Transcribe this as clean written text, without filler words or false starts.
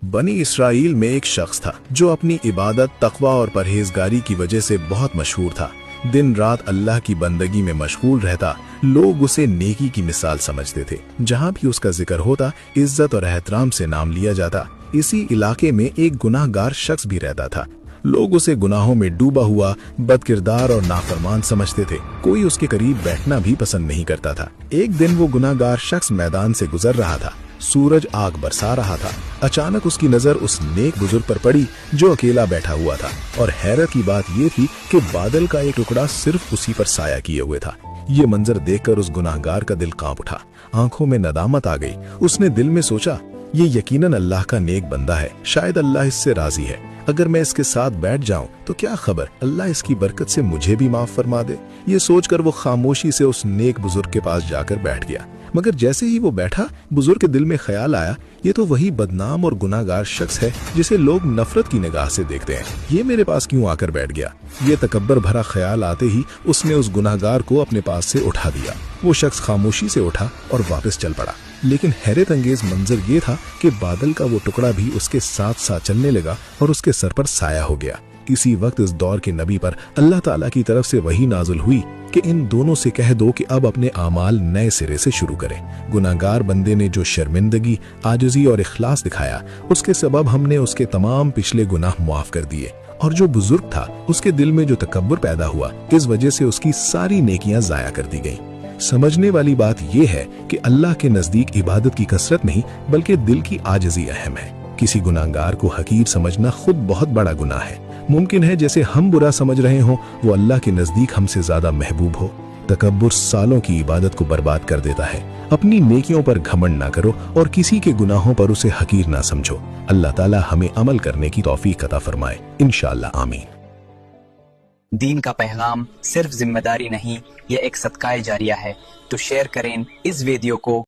बनी इसराइल में एक शख्स था जो अपनी इबादत, तकवा और परहेजगारी की वजह से बहुत मशहूर था। दिन रात अल्लाह की बंदगी में मशगूल रहता। लोग उसे नेकी की मिसाल समझते थे। जहाँ भी उसका जिक्र होता, इज्जत और एहतराम से नाम लिया जाता। इसी इलाके में एक गुनाहगार शख्स भी रहता था। लोग उसे गुनाहों में डूबा हुआ, बदकिरदार और नाफरमान समझते थे। कोई उसके करीब बैठना भी पसंद नहीं करता था। एक दिन वो गुनाहगार शख्स मैदान से गुजर रहा था। सूरज आग बरसा रहा था। अचानक उसकी नजर उस नेक बुजुर्ग पर पड़ी जो अकेला बैठा हुआ था, और हैरत की बात ये थी कि बादल का एक टुकड़ा सिर्फ उसी पर साया किए हुए था। ये मंजर देखकर उस गुनाहगार का दिल कांप उठा। आंखों में नदामत आ गई। उसने दिल में सोचा, ये यकीनन अल्लाह का नेक बंदा है, शायद अल्लाह इससे राजी है। अगर मैं इसके साथ बैठ जाऊं तो क्या खबर, अल्लाह इसकी बरकत से मुझे भी माफ फरमा दे। ये सोचकर वो खामोशी से उस नेक बुजुर्ग के पास जाकर बैठ गया। मगर जैसे ही वो बैठा, बुजुर्ग के दिल में ख्याल आया, ये तो वही बदनाम और गुनाहगार शख्स है जिसे लोग नफरत की निगाह से देखते हैं। ये मेरे पास क्यों आकर बैठ गया? ये तकब्बर भरा ख्याल आते ही उसने उस गुनाहगार को अपने पास से उठा दिया। वो शख्स खामोशी से उठा और वापस चल पड़ा। लेकिन हैरत अंगेज मंजर ये था कि बादल का वो टुकड़ा भी उसके साथ साथ चलने लगा और उसके सर पर साया हो गया। इसी वक्त इस दौर के नबी पर अल्लाह ताला की तरफ से वही नाजुल हुई कि इन दोनों से कह दो कि अब अपने आमाल नए सिरे से शुरू करें। गुनाहगार बंदे ने जो शर्मिंदगी, आजिज़ी और इखलास दिखाया, उसके सबब हमने उसके तमाम पिछले गुनाह माफ कर दिए। और जो बुजुर्ग था, उसके दिल में जो तकब्बुर पैदा हुआ, इस वजह से उसकी सारी नेकियां जाया कर दी गईं। समझने वाली बात यह है कि अल्लाह के नजदीक इबादत की कसरत नहीं, बल्कि दिल की आजिज़ी अहम है। किसी गुनाहगार को हकीर समझना खुद बहुत बड़ा गुनाह है। मुमकिन है जैसे हम बुरा समझ रहे हों, वो अल्लाह के नजदीक हमसे ज्यादा महबूब हो। तकब्बुर सालों की इबादत को बर्बाद कर देता है। अपनी नेकियों पर घमंड ना करो और किसी के गुनाहों पर उसे हकीर ना समझो। अल्लाह ताला हमें अमल करने की तौफीक अता फरमाए, इंशाअल्लाह, आमीन। दीन का पैगाम सिर्फ जिम्मेदारी नहीं, यह एक सदका जारिया है। तो शेयर करें इस वीडियो को।